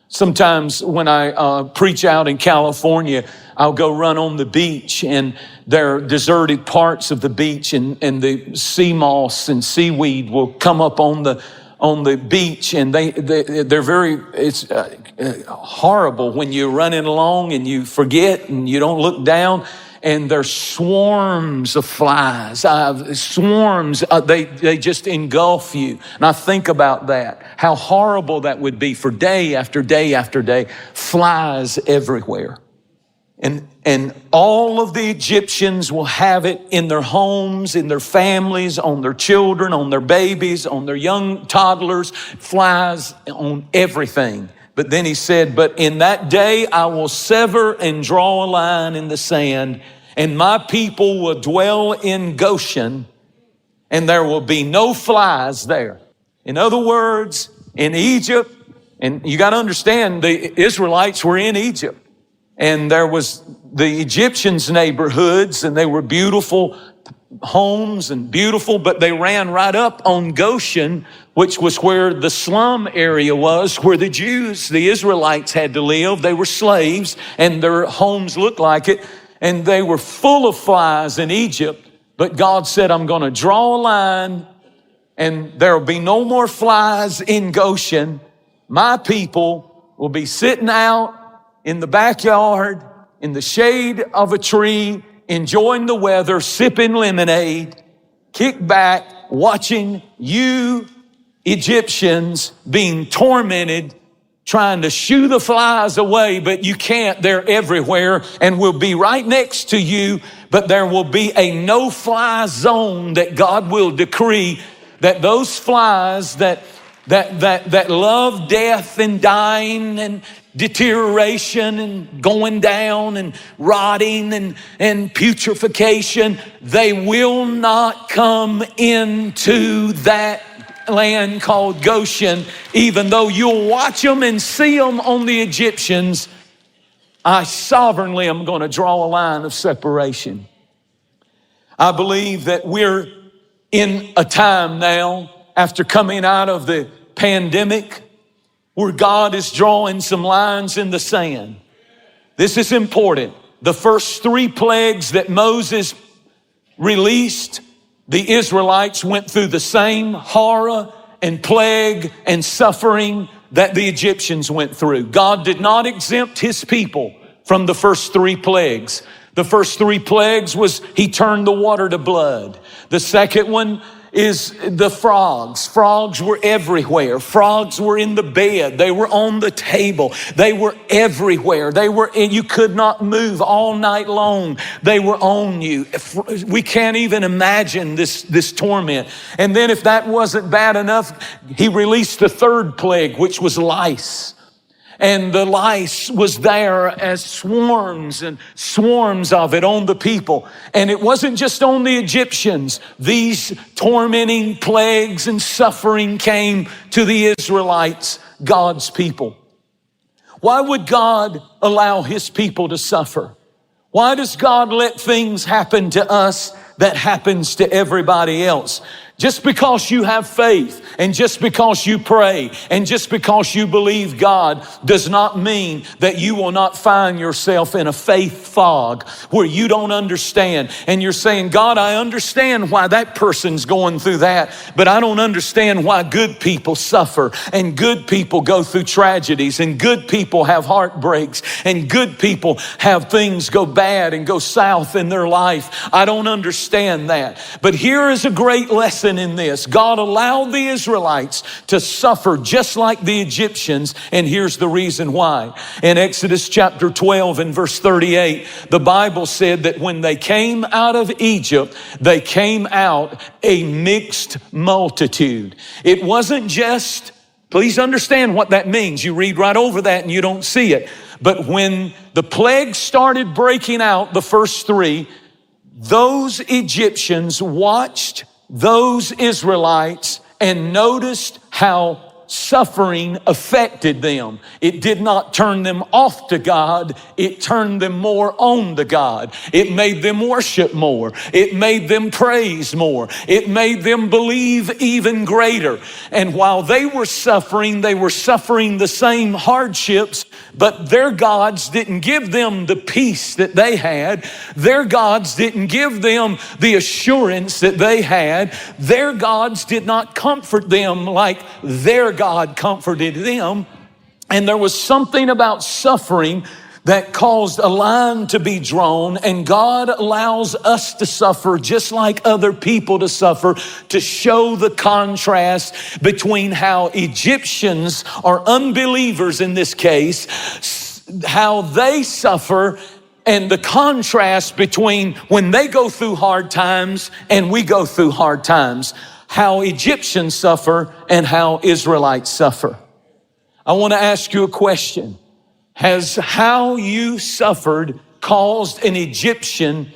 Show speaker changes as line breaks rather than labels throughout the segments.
Sometimes when I preach out in California, I'll go run on the beach, and there are deserted parts of the beach, and the sea moss and seaweed will come up on the beach, and they're very, it's horrible when you're running along and you forget and you don't look down, and there's swarms of flies, they just engulf you. And I think about that, how horrible that would be for day after day after day, flies everywhere. And all of the Egyptians will have it in their homes, in their families, on their children, on their babies, on their young toddlers, flies on everything. But then he said, but in that day I will sever and draw a line in the sand, and my people will dwell in Goshen, and there will be no flies there. In other words, in Egypt, and you got to understand, the Israelites were in Egypt, and there was the Egyptians' neighborhoods, and they were beautiful homes and beautiful, but they ran right up on Goshen, which was where the slum area was, where the Jews, the Israelites, had to live. They were slaves, and their homes looked like it, and they were full of flies in Egypt. But God said, I'm going to draw a line, and there will be no more flies in Goshen. My people will be sitting out in the backyard, in the shade of a tree, enjoying the weather, sipping lemonade, kick back, watching you Egyptians being tormented, trying to shoo the flies away, but you can't. They're everywhere and will be right next to you, but there will be a no-fly zone that God will decree, that those flies that love death and dying and deterioration and going down and rotting and putrefaction, they will not come into that land called Goshen. Even though you'll watch them and see them on the Egyptians, I sovereignly am going to draw a line of separation. I believe that we're in a time now, after coming out of the pandemic, where God is drawing some lines in the sand. This is important. The first 3 plagues that Moses released, the Israelites went through the same horror and plague and suffering that the Egyptians went through. God did not exempt his people from the first 3 plagues. The first 3 plagues was he turned the water to blood. The second one is the frogs. Frogs were everywhere. Frogs were in the bed. They were on the table. They were everywhere. You could not move all night long. They were on you. We can't even imagine this torment. And then if that wasn't bad enough, he released the 3rd plague, which was lice. And the lice was there as swarms and swarms of it on the people. And it wasn't just on the Egyptians. These tormenting plagues and suffering came to the Israelites, God's people. Why would God allow his people to suffer? Why does God let things happen to us that happens to everybody else? Just because you have faith and just because you pray and just because you believe God does not mean that you will not find yourself in a faith fog where you don't understand. And you're saying, God, I understand why that person's going through that, but I don't understand why good people suffer and good people go through tragedies and good people have heartbreaks and good people have things go bad and go south in their life. I don't understand that. But here is a great lesson in this. God allowed the Israelites to suffer just like the Egyptians, and here's the reason why. In Exodus chapter 12 and verse 38, the Bible said that when they came out of Egypt, they came out a mixed multitude. It wasn't just, please understand what that means. You read right over that and you don't see it. But when the plagues started breaking out, the first 3, those Egyptians watched those Israelites and noticed how suffering affected them. It did not turn them off to God. It turned them more on to God. It made them worship more. It made them praise more. It made them believe even greater. And while they were suffering the same hardships, but their gods didn't give them the peace that they had. Their gods didn't give them the assurance that they had. Their gods did not comfort them like their God comforted them. And there was something about suffering that caused a line to be drawn, and God allows us to suffer just like other people to suffer, to show the contrast between how Egyptians or unbelievers in this case, how they suffer, and the contrast between when they go through hard times and we go through hard times, how Egyptians suffer and how Israelites suffer. I want to ask you a question. Has how you suffered caused an Egyptian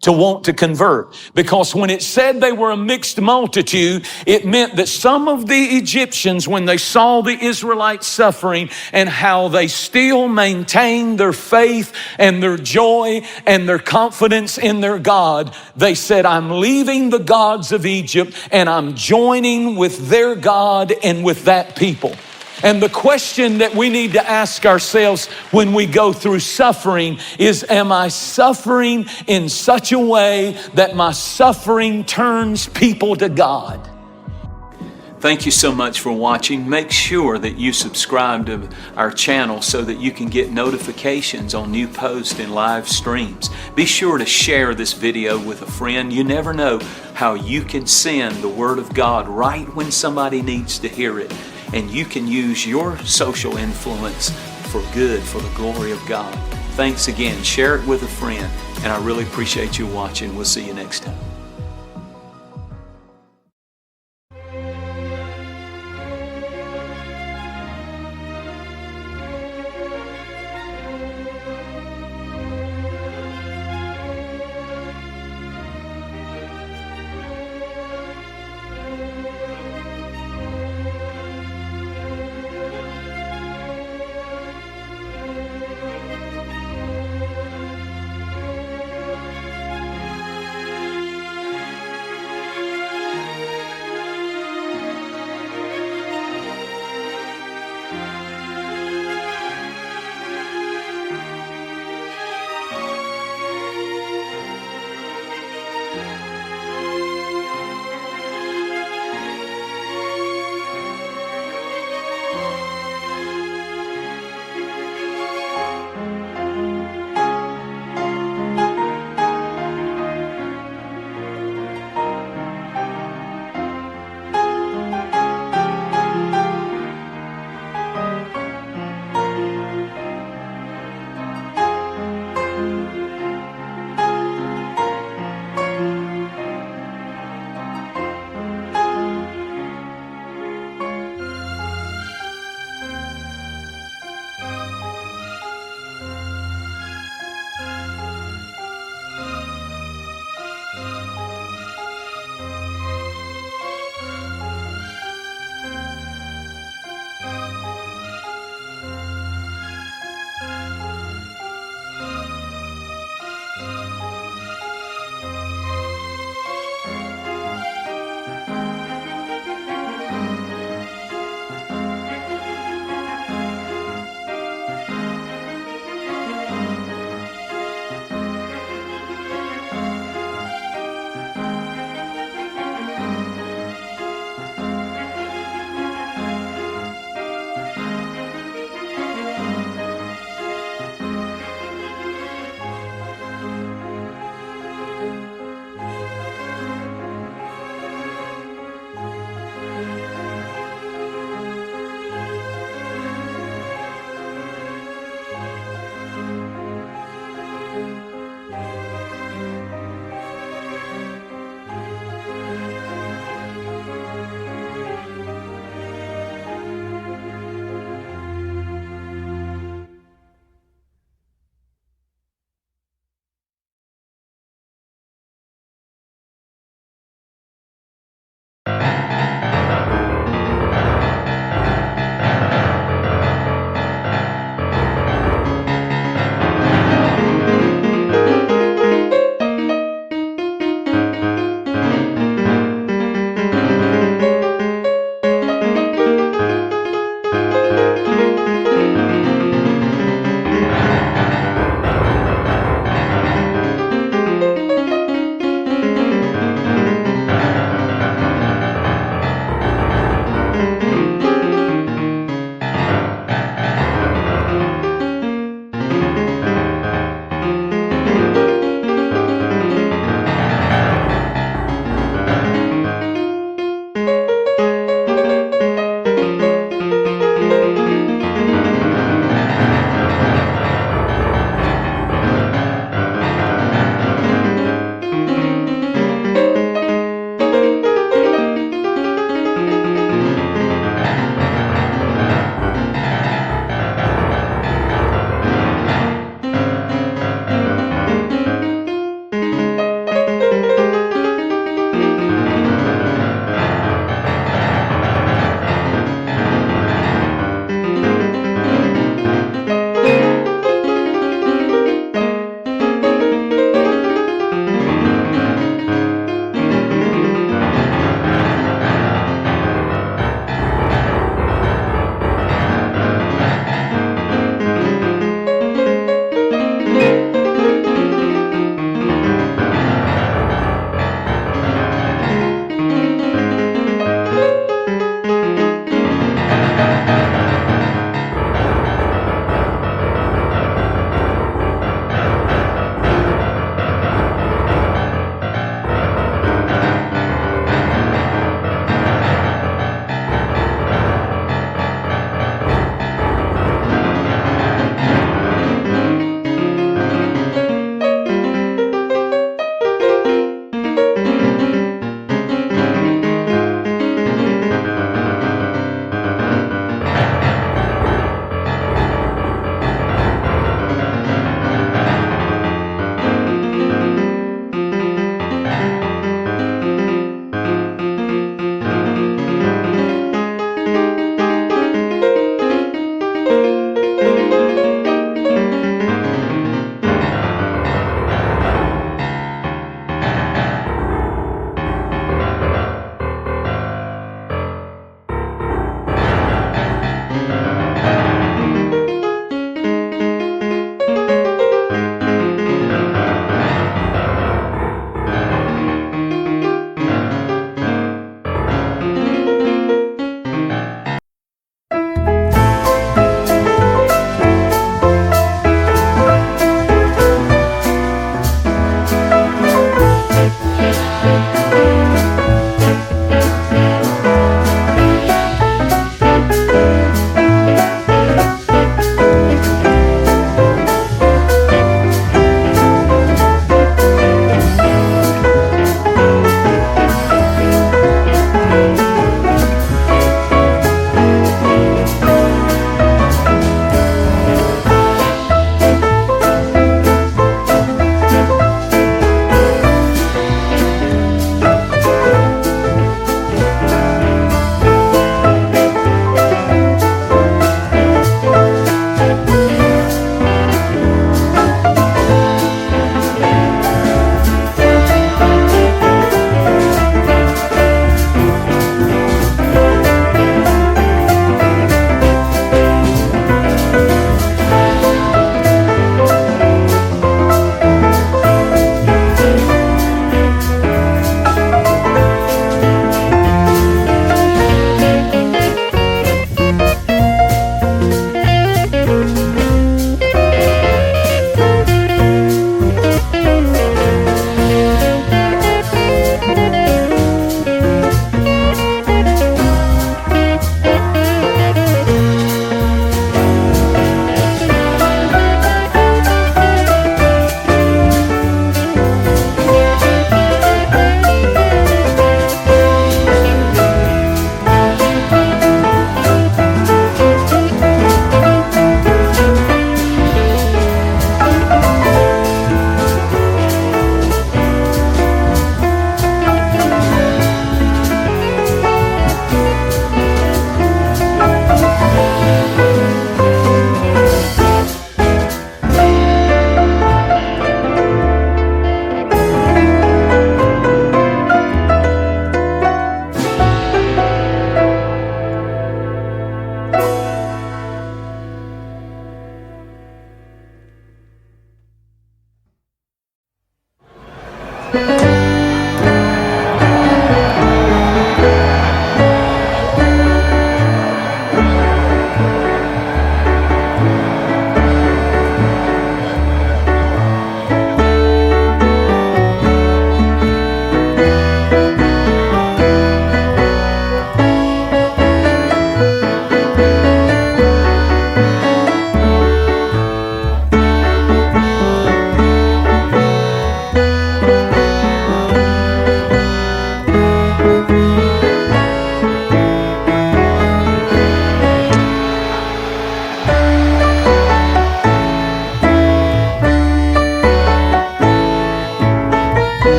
to want to convert? Because when it said they were a mixed multitude, it meant that some of the Egyptians, when they saw the Israelites suffering and how they still maintained their faith and their joy and their confidence in their God, they said, I'm leaving the gods of Egypt and I'm joining with their God and with that people. And the question that we need to ask ourselves when we go through suffering is, am I suffering in such a way that my suffering turns people to God? Thank you so much for watching. Make sure that you subscribe to our channel so that you can get notifications on new posts and live streams. Be sure to share this video with a friend. You never know how you can send the Word of God right when somebody needs to hear it. And you can use your social influence for good, for the glory of God. Thanks again. Share it with a friend. And I really appreciate you watching. We'll see you next time.